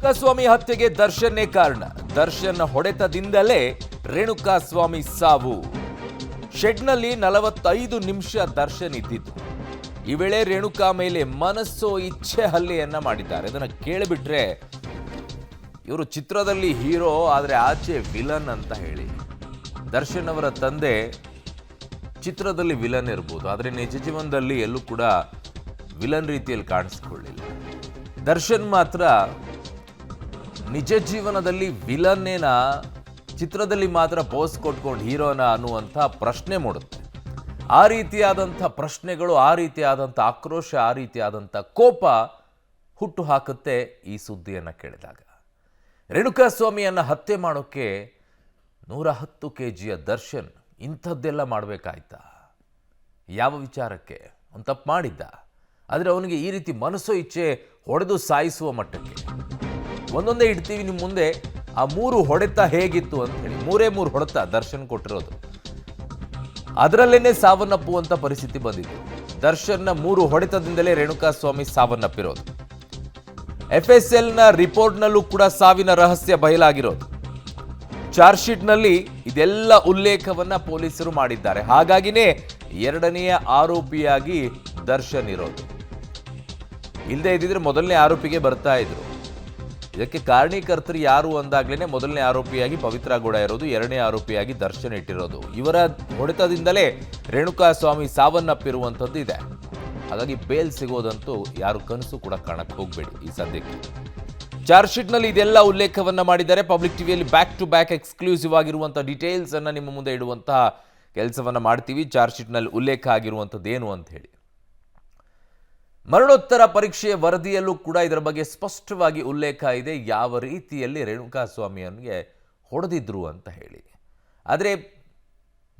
ರೇಣುಕಾಸ್ವಾಮಿ ಹತ್ಯೆಗೆ ದರ್ಶನ್ನೇ ಕಾರಣ. ದರ್ಶನ್ ಹೊಡೆತದಿಂದಲೇ ರೇಣುಕಾಸ್ವಾಮಿ ಸಾವು. ಶೆಡ್ನಲ್ಲಿ 45 ನಿಮಿಷ ದರ್ಶನ್ ಇದ್ದಿದ್ದು. ಈ ವೇಳೆ ರೇಣುಕಾ ಮೇಲೆ ಮನಸ್ಸೋ ಇಚ್ಛೆ ಹಲ್ಲೆಯನ್ನ ಮಾಡಿದ್ದಾರೆ. ಇದನ್ನ ಕೇಳಿಬಿಟ್ರೆ ಇವರು ಚಿತ್ರದಲ್ಲಿ ಹೀರೋ ಆದ್ರೆ ಆಚೆ ವಿಲನ್ ಅಂತ ಹೇಳಿ. ದರ್ಶನ್ ಅವರ ತಂದೆ ಚಿತ್ರದಲ್ಲಿ ವಿಲನ್ ಇರ್ಬೋದು, ಆದರೆ ನಿಜ ಜೀವನದಲ್ಲಿ ಎಲ್ಲೂ ಕೂಡ ವಿಲನ್ ರೀತಿಯಲ್ಲಿ ಕಾಣಿಸ್ಕೊಳ್ಳಿಲ್ಲ. ದರ್ಶನ್ ಮಾತ್ರ ನಿಜ ಜೀವನದಲ್ಲಿ ವಿಲನ್ನೇನ, ಚಿತ್ರದಲ್ಲಿ ಮಾತ್ರ ಪೋಸ್ ಕೊಟ್ಕೊಂಡು ಹೀರೋನ ಅನ್ನುವಂಥ ಪ್ರಶ್ನೆ ಮೂಡುತ್ತೆ. ಆ ರೀತಿಯಾದಂಥ ಪ್ರಶ್ನೆಗಳು, ಆ ರೀತಿಯಾದಂಥ ಆಕ್ರೋಶ, ಆ ರೀತಿಯಾದಂಥ ಕೋಪ ಹುಟ್ಟು ಹಾಕುತ್ತೆ ಈ ಸುದ್ದಿಯನ್ನು ಕೇಳಿದಾಗ. ರೇಣುಕಾಸ್ವಾಮಿಯನ್ನು ಹತ್ಯೆ ಮಾಡೋಕ್ಕೆ 110 kg ದರ್ಶನ್ ಇಂಥದ್ದೆಲ್ಲ ಮಾಡಬೇಕಾಯ್ತಾ? ಯಾವ ವಿಚಾರಕ್ಕೆ? ಅವನು ತಪ್ಪು ಮಾಡಿದ್ದ, ಆದರೆ ಅವನಿಗೆ ಈ ರೀತಿ ಮನಸ್ಸೋ ಇಚ್ಛೆ ಹೊಡೆದು ಸಾಯಿಸುವ ಮಟ್ಟಕ್ಕೆ. ಒಂದೊಂದೇ ಇಡ್ತೀವಿ ನಿಮ್ಮ ಮುಂದೆ. ಆ 3 ಹೊಡೆತ ಹೇಗಿತ್ತು ಅಂತ ಹೇಳಿ. 3 ಹೊಡೆತ ದರ್ಶನ್ ಕೊಟ್ಟಿರೋದು, ಅದರಲ್ಲೇನೆ ಸಾವನ್ನಪ್ಪುವಂಥ ಪರಿಸ್ಥಿತಿ ಬಂದಿತ್ತು. ದರ್ಶನ್ನ 3 ಹೊಡೆತದಿಂದಲೇ ರೇಣುಕಾಸ್ವಾಮಿ ಸಾವನ್ನಪ್ಪಿರೋದು. FSLನ ರಿಪೋರ್ಟ್ನಲ್ಲೂ ಕೂಡ ಸಾವಿನ ರಹಸ್ಯ ಬಯಲಾಗಿರೋದು. ಚಾರ್ಜ್ ಶೀಟ್ನಲ್ಲಿ ಇದೆಲ್ಲ ಉಲ್ಲೇಖವನ್ನ ಪೊಲೀಸರು ಮಾಡಿದ್ದಾರೆ. ಹಾಗಾಗಿನೇ 2ನೇ ಆರೋಪಿಯಾಗಿ ದರ್ಶನ್ ಇರೋದು. ಇಲ್ಲದೆ ಇದ್ದಿದ್ರೆ ಮೊದಲನೇ ಆರೋಪಿಗೆ ಬರ್ತಾ ಇದ್ರು. ಇದಕ್ಕೆ ಕಾರಣೀಕರ್ತರು ಯಾರು ಅಂದಾಗ್ಲೇನೆ ಮೊದಲನೇ ಆರೋಪಿಯಾಗಿ ಪವಿತ್ರ ಗೌಡ ಇರೋದು, 2ನೇ ಆರೋಪಿಯಾಗಿ ದರ್ಶನ್ ಇಟ್ಟಿರೋದು. ಇವರ ಹೊಡೆತದಿಂದಲೇ ರೇಣುಕಾಸ್ವಾಮಿ ಸಾವನ್ನಪ್ಪಿರುವಂಥದ್ದು ಇದೆ. ಹಾಗಾಗಿ ಬೇಲ್ ಸಿಗೋದಂತೂ ಯಾರು ಕನಸು ಕೂಡ ಕಾಣಕ್ಕೆ ಹೋಗಬೇಡಿ ಈ ಸದ್ಯಕ್ಕೆ. ಚಾರ್ಜ್ ಶೀಟ್ನಲ್ಲಿ ಇದೆಲ್ಲ ಉಲ್ಲೇಖವನ್ನ ಮಾಡಿದ್ದಾರೆ. ಪಬ್ಲಿಕ್ ಟಿವಿಯಲ್ಲಿ ಬ್ಯಾಕ್ ಟು ಬ್ಯಾಕ್ ಎಕ್ಸ್ಕ್ಲೂಸಿವ್ ಆಗಿರುವಂಥ ಡೀಟೇಲ್ಸ್ ಅನ್ನ ನಿಮ್ಮ ಮುಂದೆ ಇಡುವಂತಹ ಕೆಲಸವನ್ನ ಮಾಡ್ತೀವಿ. ಚಾರ್ಜ್ ಶೀಟ್ನಲ್ಲಿ ಉಲ್ಲೇಖ ಆಗಿರುವಂಥದ್ದು ಏನು ಅಂತ ಹೇಳಿ. ಮರಣೋತ್ತರ ಪರೀಕ್ಷೆಯ ವರದಿಯಲ್ಲೂ ಕೂಡ ಇದರ ಬಗ್ಗೆ ಸ್ಪಷ್ಟವಾಗಿ ಉಲ್ಲೇಖ ಇದೆ, ಯಾವ ರೀತಿಯಲ್ಲಿ ರೇಣುಕಾಸ್ವಾಮಿಯನ್ಗೆ ಹೊಡೆದಿದ್ರು ಅಂತ ಹೇಳಿ. ಆದರೆ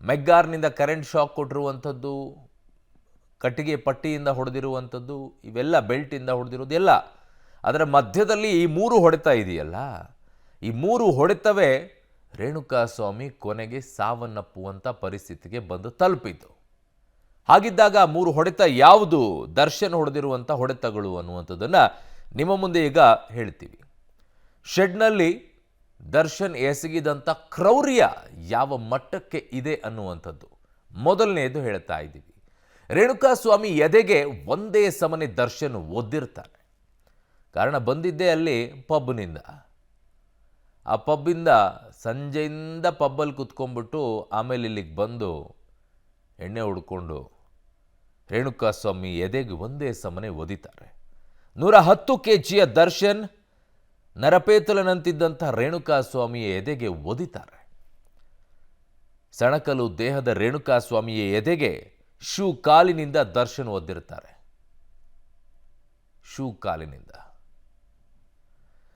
ಮೆಗ್ಗಾರ್ನಿಂದ ಕರೆಂಟ್ ಶಾಕ್ ಕೊಟ್ಟಿರುವಂಥದ್ದು, ಕಟ್ಟಿಗೆ ಪಟ್ಟಿಯಿಂದ ಹೊಡೆದಿರುವಂಥದ್ದು, ಇವೆಲ್ಲ ಬೆಲ್ಟಿಂದ ಹೊಡೆದಿರೋದು ಎಲ್ಲ, ಅದರ ಮಧ್ಯದಲ್ಲಿ ಈ 3 ಹೊಡೆತ ಇದೆಯಲ್ಲ, ಈ 3 ಹೊಡೆತವೇ ರೇಣುಕಾಸ್ವಾಮಿ ಕೊನೆಗೆ ಸಾವನ್ನಪ್ಪುವಂಥ ಪರಿಸ್ಥಿತಿಗೆ ಬಂದು ತಲುಪಿತು. ಹಾಗಿದ್ದಾಗ 3 ಹೊಡೆತ ಯಾವುದು, ದರ್ಶನ್ ಹೊಡೆದಿರುವಂಥ ಹೊಡೆತಗಳು ಅನ್ನುವಂಥದ್ದನ್ನ ನಿಮ್ಮ ಮುಂದೆ ಈಗ ಹೇಳ್ತೀವಿ. ಶೆಡ್ನಲ್ಲಿ ದರ್ಶನ್ ಎಸಗಿದಂಥ ಕ್ರೌರ್ಯ ಯಾವ ಮಟ್ಟಕ್ಕೆ ಇದೆ ಅನ್ನುವಂಥದ್ದು ಮೊದಲನೆಯದು ಹೇಳ್ತಾ ಇದ್ದೀವಿ. ರೇಣುಕಾಸ್ವಾಮಿ ಎದೆಗೆ ಒಂದೇ ಸಮನೆ ದರ್ಶನ್ ಒದ್ದಿರ್ತಾನೆ. ಕಾರಣ ಬಂದಿದ್ದೇ ಅಲ್ಲಿ ಪಬ್ನಿಂದ. ಆ ಪಬ್ಬಿಂದ ಸಂಜೆಯಿಂದ ಪಬ್ಬಲ್ಲಿ ಕುತ್ಕೊಂಡ್ಬಿಟ್ಟು ಆಮೇಲೆ ಇಲ್ಲಿಗೆ ಬಂದು ಎಣ್ಣೆ ಹುಡ್ಕೊಂಡು ರೇಣುಕಾಸ್ವಾಮಿ ಎದೆಗೆ ಒಂದೇ ಸಮನೆ ಒದಿತಾರೆ. 110 kg ದರ್ಶನ್ ನರಪೇತಲನಂತಿದ್ದಂಥ ರೇಣುಕಾಸ್ವಾಮಿಯ ಎದೆಗೆ ಒದಿತಾರೆ. ಸಣಕಲು ದೇಹದ ರೇಣುಕಾಸ್ವಾಮಿಯ ಎದೆಗೆ ಶೂ ಕಾಲಿನಿಂದ ದರ್ಶನ್ ಒದ್ದಿರ್ತಾರೆ. ಶೂ ಕಾಲಿನಿಂದ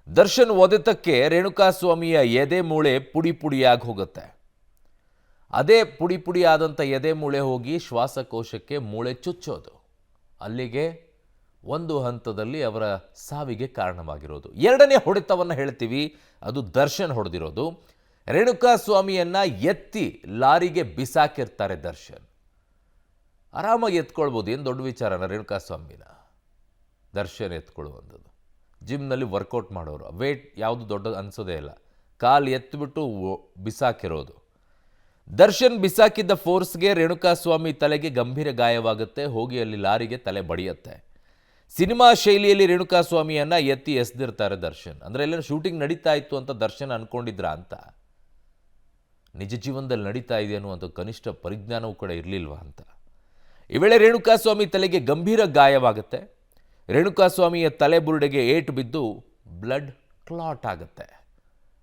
ದರ್ಶನ್ ಒದೆತಕ್ಕೆ ರೇಣುಕಾಸ್ವಾಮಿಯ ಎದೆ ಮೂಳೆ ಪುಡಿ ಪುಡಿಯಾಗಿ ಹೋಗುತ್ತೆ. ಅದೇ ಪುಡಿ ಪುಡಿ ಆದಂಥ ಎದೆ ಮೂಳೆ ಹೋಗಿ ಶ್ವಾಸಕೋಶಕ್ಕೆ ಮೂಳೆ ಚುಚ್ಚೋದು. ಅಲ್ಲಿಗೆ ಒಂದು ಹಂತದಲ್ಲಿ ಅವರ ಸಾವಿಗೆ ಕಾರಣವಾಗಿರೋದು. 2ನೇ ಹೊಡೆತವನ್ನು ಹೇಳ್ತೀವಿ, ಅದು ದರ್ಶನ್ ಹೊಡೆದಿರೋದು. ರೇಣುಕಾಸ್ವಾಮಿಯನ್ನ ಎತ್ತಿ ಲಾರಿಗೆ ಬಿಸಾಕಿರ್ತಾರೆ ದರ್ಶನ್. ಆರಾಮಾಗಿ ಎತ್ಕೊಳ್ಬೋದು, ಏನು ದೊಡ್ಡ ವಿಚಾರನ ರೇಣುಕಾಸ್ವಾಮಿನ ದರ್ಶನ್ ಎತ್ಕೊಳ್ಳುವಂಥದ್ದು. ಜಿಮ್ನಲ್ಲಿ ವರ್ಕೌಟ್ ಮಾಡೋರು, ವೇಟ್ ಯಾವುದು ದೊಡ್ಡದು ಅನಿಸೋದೇ ಇಲ್ಲ, ಕಾಲು ಎತ್ತಿಬಿಟ್ಟು ಬಿಸಾಕಿರೋದು. ದರ್ಶನ್ ಬಿಸಾಕಿದ್ದ ಫೋರ್ಸ್ಗೆ ರೇಣುಕಾಸ್ವಾಮಿ ತಲೆಗೆ ಗಂಭೀರ ಗಾಯವಾಗುತ್ತೆ. ಹೋಗಿ ಅಲ್ಲಿ ಲಾರಿಗೆ ತಲೆ ಬಡಿಯುತ್ತೆ. ಸಿನಿಮಾ ಶೈಲಿಯಲ್ಲಿ ರೇಣುಕಾಸ್ವಾಮಿಯನ್ನ ಎತ್ತಿ ಎಸ್ದಿರ್ತಾರೆ ದರ್ಶನ್. ಅಂದರೆ ಎಲ್ಲ ಶೂಟಿಂಗ್ ನಡೀತಾ ಇತ್ತು ಅಂತ ದರ್ಶನ್ ಅನ್ಕೊಂಡಿದ್ರ ಅಂತ, ನಿಜ ಜೀವನದಲ್ಲಿ ನಡೀತಾ ಇದೆ ಅನ್ನುವಂಥ ಕನಿಷ್ಠ ಪರಿಜ್ಞಾನವೂ ಕೂಡ ಇರಲಿಲ್ವಾ ಅಂತ. ಈ ವೇಳೆ ರೇಣುಕಾಸ್ವಾಮಿ ತಲೆಗೆ ಗಂಭೀರ ಗಾಯವಾಗುತ್ತೆ. ರೇಣುಕಾಸ್ವಾಮಿಯ ತಲೆ ಬುರುಡೆಗೆ ಏಟು ಬಿದ್ದು ಬ್ಲಡ್ ಕ್ಲಾಟ್ ಆಗುತ್ತೆ.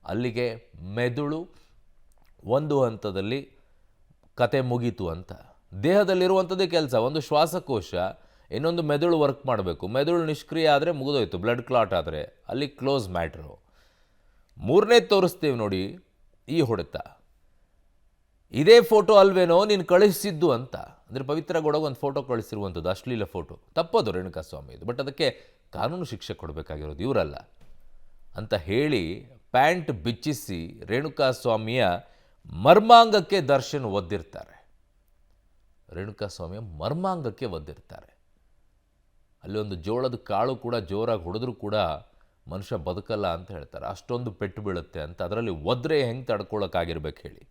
ಅಲ್ಲಿಗೆ ಮೆದುಳು ಒಂದು ಹಂತದಲ್ಲಿ ಕತೆ ಮುಗೀತು ಅಂತ. ದೇಹದಲ್ಲಿರುವಂಥದ್ದೇ ಕೆಲಸ, ಒಂದು ಶ್ವಾಸಕೋಶ, ಇನ್ನೊಂದು ಮೆದುಳು ವರ್ಕ್ ಮಾಡಬೇಕು. ಮೆದುಳು ನಿಷ್ಕ್ರಿಯ ಆದರೆ ಮುಗಿದೋಯ್ತು, ಬ್ಲಡ್ ಕ್ಲಾಟ್ ಆದರೆ ಅಲ್ಲಿ ಕ್ಲೋಸ್ ಮ್ಯಾಟ್ರು. 3ನೇ ತೋರಿಸ್ತೀವಿ ನೋಡಿ ಈ ಹೊಡೆತ. ಇದೇ ಫೋಟೋ ಅಲ್ವೇನೋ ನೀನು ಕಳಿಸಿದ್ದು ಅಂತ. ಅಂದರೆ ಪವಿತ್ರ ಗೌಡಗೆ ಒಂದು ಫೋಟೋ ಕಳಿಸಿರುವಂಥದ್ದು, ಅಶ್ಲೀಲ ಫೋಟೋ. ತಪ್ಪದು ರೇಣುಕಾಸ್ವಾಮಿದು, ಬಟ್ ಅದಕ್ಕೆ ಕಾನೂನು ಶಿಕ್ಷೆ ಕೊಡಬೇಕಾಗಿರೋದು ಇವರಲ್ಲ ಅಂತ ಹೇಳಿ ಪ್ಯಾಂಟ್ ಬಿಚ್ಚಿಸಿ ರೇಣುಕಾಸ್ವಾಮಿಯ ಮರ್ಮಾಂಗಕ್ಕೆ ದರ್ಶನ್ ಒದ್ದಿರ್ತಾರೆ. ರೇಣುಕಾಸ್ವಾಮಿಯ ಮರ್ಮಾಂಗಕ್ಕೆ ಒದ್ದಿರ್ತಾರೆ. ಅಲ್ಲಿ ಒಂದು ಜೋಳದ ಕಾಳು ಕೂಡ ಜೋರಾಗಿ ಹೊಡೆದ್ರೂ ಕೂಡ ಮನುಷ್ಯ ಬದುಕಲ್ಲ ಅಂತ ಹೇಳ್ತಾರೆ. ಅಷ್ಟೊಂದು ಪೆಟ್ಟು ಬೀಳುತ್ತೆ ಅಂತ. ಅದರಲ್ಲಿ ಒದ್ರೆ ಹೆಂಗೆ ತಡ್ಕೊಳ್ಳೋಕ್ಕಾಗಿರ್ಬೇಕು ಹೇಳಿ.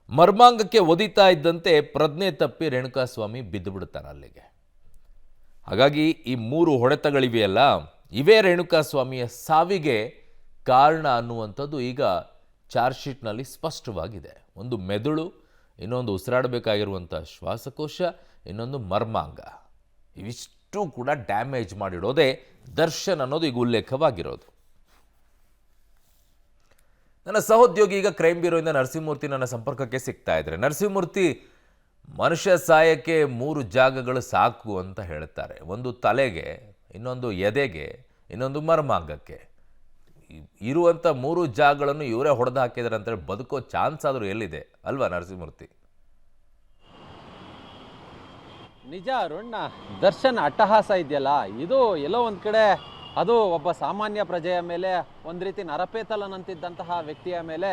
ಮರ್ಮಾಂಗಕ್ಕೆ ಒದಿತಾ ಇದ್ದಂತೆ ಪ್ರಜ್ಞೆ ತಪ್ಪಿ ರೇಣುಕಾಸ್ವಾಮಿ ಬಿದ್ದು ಬಿಡ್ತಾನೆ ಅಲ್ಲಿಗೆ. ಹಾಗಾಗಿ ಈ 3 ಹೊಡೆತಗಳಿವೆಯಲ್ಲ, ಇವೇ ರೇಣುಕಾಸ್ವಾಮಿಯ ಸಾವಿಗೆ ಕಾರಣ ಅನ್ನುವಂಥದ್ದು ಈಗ ಚಾರ್ಜ್ ಶೀಟ್ನಲ್ಲಿ ಸ್ಪಷ್ಟವಾಗಿದೆ. ಒಂದು ಮೆದುಳು, ಇನ್ನೊಂದು ಉಸಿರಾಡಬೇಕಾಗಿರುವಂಥ ಶ್ವಾಸಕೋಶ, ಇನ್ನೊಂದು ಮರ್ಮಾಂಗ. ಇವಿಷ್ಟು ಕೂಡ ಡ್ಯಾಮೇಜ್ ಮಾಡಿಡೋದೇ ದರ್ಶನ್ ಅನ್ನೋದು ಈಗ ಉಲ್ಲೇಖವಾಗಿರೋದು. ನನ್ನ ಸಹೋದ್ಯೋಗಿ ಈಗ ಕ್ರೈಮ್ ಬ್ಯೂರೋಯಿಂದ ನರಸಿಂಹಮೂರ್ತಿ ನನ್ನ ಸಂಪರ್ಕಕ್ಕೆ ಸಿಗ್ತಾ ಇದ್ದಾರೆ. ನರಸಿಂಹಮೂರ್ತಿ, ಮನುಷ್ಯ ಸಾಯಕ್ಕೆ 3 ಜಾಗಗಳು ಸಾಕು ಅಂತ ಹೇಳ್ತಾರೆ. ಒಂದು ತಲೆಗೆ, ಇನ್ನೊಂದು ಎದೆಗೆ, ಇನ್ನೊಂದು ಮರ್ಮಾಂಗಕ್ಕೆ. ಇರುವಂಥ 3 ಜಾಗಗಳನ್ನು ಇವರೇ ಹೊಡೆದು ಹಾಕಿದ್ದಾರೆ ಅಂತೇಳಿ ಬದುಕೋ ಚಾನ್ಸ್ ಆದರೂ ಎಲ್ಲಿದೆ ಅಲ್ವಾ ನರಸಿಂಹಮೂರ್ತಿ? ನಿಜ ಅರುಣ್, ದರ್ಶನ್ ಅಟ್ಟಹಾಸ ಇದೆಯಲ್ಲ, ಇದು ಎಲ್ಲೋ ಒಂದು ಕಡೆ ಅದು ಒಬ್ಬ ಸಾಮಾನ್ಯ ಪ್ರಜೆಯ ಮೇಲೆ, ಒಂದು ರೀತಿ ನರಪೇತಲನಂತಿದ್ದಂತಹ ವ್ಯಕ್ತಿಯ ಮೇಲೆ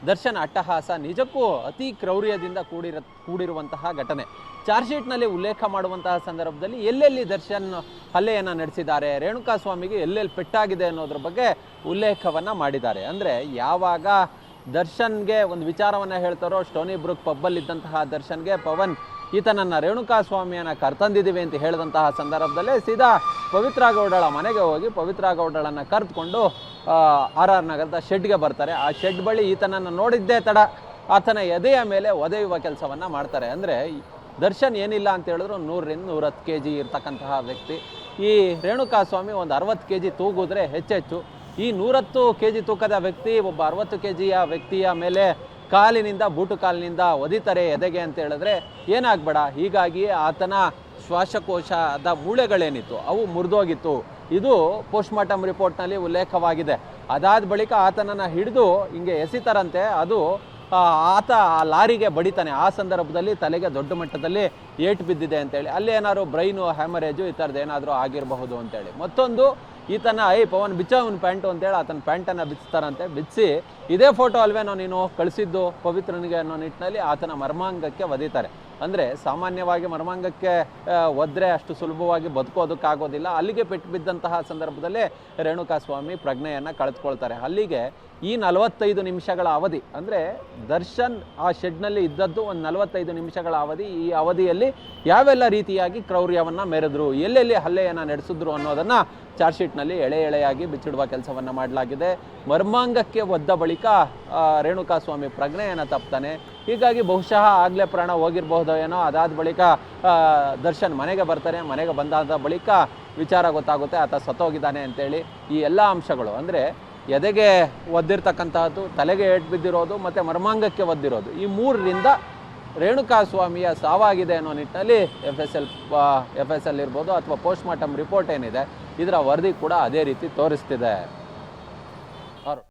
ದರ್ಶನ್ ಅಟ್ಟಹಾಸ ನಿಜಕ್ಕೂ ಅತಿ ಕ್ರೌರ್ಯದಿಂದ ಕೂಡಿರುವಂತಹ ಘಟನೆ. ಚಾರ್ಜ್ ಶೀಟ್ನಲ್ಲಿ ಉಲ್ಲೇಖ ಮಾಡುವಂತಹ ಸಂದರ್ಭದಲ್ಲಿ ಎಲ್ಲೆಲ್ಲಿ ದರ್ಶನ್ ಹಲ್ಲೆಯನ್ನು ನಡೆಸಿದ್ದಾರೆ, ರೇಣುಕಾಸ್ವಾಮಿಗೆ ಎಲ್ಲೆಲ್ಲಿ ಪೆಟ್ಟಾಗಿದೆ ಅನ್ನೋದ್ರ ಬಗ್ಗೆ ಉಲ್ಲೇಖವನ್ನು ಮಾಡಿದ್ದಾರೆ. ಅಂದರೆ ಯಾವಾಗ ದರ್ಶನ್ಗೆ ಒಂದು ವಿಚಾರವನ್ನು ಹೇಳ್ತಾರೋ, ಸ್ಟೋನಿ ಬ್ರೂಕ್ ಪಬ್ಬಲ್ಲಿದ್ದಂತಹ ದರ್ಶನ್ಗೆ ಪವನ್ ಈತನನ್ನು ರೇಣುಕಾಸ್ವಾಮಿಯನ್ನು ಕರ್ತಂದಿದ್ದೀವಿ ಅಂತ ಹೇಳಿದಂತಹ ಸಂದರ್ಭದಲ್ಲೇ ಸೀದಾ ಪವಿತ್ರ ಗೌಡಳ ಮನೆಗೆ ಹೋಗಿ ಪವಿತ್ರ ಗೌಡಳನ್ನು ಕರೆದುಕೊಂಡು RR ನಗರದ ಶೆಡ್ಗೆ ಬರ್ತಾರೆ. ಆ ಶೆಡ್ ಬಳಿ ಈತನನ್ನು ನೋಡಿದ್ದೇ ತಡ ಆತನ ಎದೆಯ ಮೇಲೆ ಒದೆಯುವ ಕೆಲಸವನ್ನು ಮಾಡ್ತಾರೆ. ಅಂದರೆ ದರ್ಶನ್ ಏನಿಲ್ಲ ಅಂತ ಹೇಳಿದ್ರು 100ರಿಂದ 110 kg ಇರ್ತಕ್ಕಂತಹ ವ್ಯಕ್ತಿ. ಈ ರೇಣುಕಾಸ್ವಾಮಿ ಒಂದು 60 kg ತೂಗಿದ್ರೆ ಹೆಚ್ಚೆಚ್ಚು. ಈ 110 kg ತೂಕದ ವ್ಯಕ್ತಿ ಒಬ್ಬ 60 kgಯ ವ್ಯಕ್ತಿಯ ಮೇಲೆ ಕಾಲಿನಿಂದ, ಬೂಟು ಕಾಲಿನಿಂದ ಒದಿತಾರೆ ಎದೆಗೆ ಅಂತ ಹೇಳಿದ್ರೆ ಏನಾಗಬೇಡ. ಹೀಗಾಗಿ ಆತನ ಶ್ವಾಸಕೋಶದ ಮೂಳೆಗಳೇನಿತ್ತು ಅವು ಮುರಿದೋಗಿತ್ತು. ಇದು ಪೋಸ್ಟ್ಮಾರ್ಟಮ್ ರಿಪೋರ್ಟ್ನಲ್ಲಿ ಉಲ್ಲೇಖವಾಗಿದೆ. ಅದಾದ ಬಳಿಕ ಆತನನ್ನು ಹಿಡಿದು ಹಿಂಗೆ ಎಸಿತಾರಂತೆ. ಅದು ಆತ ಆ ಲಾರಿಗೆ ಬಡಿತಾನೆ. ಆ ಸಂದರ್ಭದಲ್ಲಿ ತಲೆಗೆ ದೊಡ್ಡ ಮಟ್ಟದಲ್ಲಿ ಏಟು ಬಿದ್ದಿದೆ ಅಂತೇಳಿ, ಅಲ್ಲಿ ಏನಾದ್ರು ಬ್ರೈನು ಹ್ಯಾಮರೇಜು ಈ ಥರದ್ದು ಏನಾದರೂ ಆಗಿರಬಹುದು ಅಂತೇಳಿ. ಮತ್ತೊಂದು ಈತನ ಪವನ್ ಬಿಚ್ಚ ಅವನ ಪ್ಯಾಂಟು ಅಂತೇಳಿ ಆತನ ಪ್ಯಾಂಟನ್ನು ಬಿಚ್ತಾರಂತೆ. ಬಿಚ್ಚಿ ಇದೇ ಫೋಟೋ ಅಲ್ವೇನೋ ನೀನು ಕಳಿಸಿದ್ದು ಪವಿತ್ರನಿಗೆ ಅನ್ನೋ ನಿಟ್ಟಿನಲ್ಲಿ ಆತನ ಮರ್ಮಾಂಗಕ್ಕೆ ಒದಿತಾರೆ. ಅಂದರೆ ಸಾಮಾನ್ಯವಾಗಿ ಮರ್ಮಾಂಗಕ್ಕೆ ಒದ್ರೆ ಅಷ್ಟು ಸುಲಭವಾಗಿ ಬದುಕೋದಕ್ಕಾಗೋದಿಲ್ಲ. ಅಲ್ಲಿಗೆ ಪೆಟ್ಟು ಬಿದ್ದಂತಹ ಸಂದರ್ಭದಲ್ಲೇ ರೇಣುಕಾಸ್ವಾಮಿ ಪ್ರಜ್ಞೆಯನ್ನು ಕಳೆದುಕೊಳ್ತಾರೆ. ಅಲ್ಲಿಗೆ ಈ 45 ನಿಮಿಷಗಳ ಅವಧಿ, ಅಂದರೆ ದರ್ಶನ್ ಆ ಶೆಡ್ನಲ್ಲಿ ಇದ್ದದ್ದು ಒಂದು 45 ನಿಮಿಷಗಳ ಅವಧಿ. ಈ ಅವಧಿಯಲ್ಲಿ ಯಾವೆಲ್ಲ ರೀತಿಯಾಗಿ ಕ್ರೌರ್ಯವನ್ನು ಮೆರೆದ್ರು, ಎಲ್ಲೆಲ್ಲಿ ಹಲ್ಲೆಯನ್ನು ನಡೆಸಿದ್ರು ಅನ್ನೋದನ್ನು ಚಾರ್ಜ್ ಶೀಟ್ನಲ್ಲಿ ಎಳೆಯಾಗಿ ಬಿಚ್ಚಿಡುವ ಕೆಲಸವನ್ನು ಮಾಡಲಾಗಿದೆ. ಮರ್ಮಾಂಗಕ್ಕೆ ಒದ್ದ ಬಳಿಕ ರೇಣುಕಾಸ್ವಾಮಿ ಪ್ರಜ್ಞೆಯನ್ನು ತಪ್ತಾನೆ. ಹೀಗಾಗಿ ಬಹುಶಃ ಆಗಲೇ ಪ್ರಾಣ ಹೋಗಿರಬಹುದು ಏನೋ. ಅದಾದ ಬಳಿಕ ದರ್ಶನ್ ಮನೆಗೆ ಬರ್ತಾರೆ. ಮನೆಗೆ ಬಂದಾದ ಬಳಿಕ ವಿಚಾರ ಗೊತ್ತಾಗುತ್ತೆ ಆತ ಸತ್ತೋಗಿದ್ದಾನೆ ಅಂತೇಳಿ. ಈ ಎಲ್ಲ ಅಂಶಗಳು, ಅಂದರೆ ಎದೆಗೆ ಒದ್ದಿರ್ತಕ್ಕಂತಹದ್ದು, ತಲೆಗೆ ಏಟು ಬಿದ್ದಿರೋದು ಮತ್ತು ಮರ್ಮಾಂಗಕ್ಕೆ ಒದ್ದಿರೋದು, ಈ 3ರಿಂದ ರೇಣುಕಾಸ್ವಾಮಿಯ ಸಾವಾಗಿದೆ ಅನ್ನೋ ನಿಟ್ಟಿನಲ್ಲಿ ಎಫ್ ಎಸ್ ಎಲ್ ಇರ್ಬೋದು ಅಥವಾ ಪೋಸ್ಟ್ಮಾರ್ಟಮ್ ರಿಪೋರ್ಟ್ ಏನಿದೆ ಇದರ ವರದಿ ಕೂಡ ಅದೇ ರೀತಿ ತೋರಿಸ್ತಿದೆ.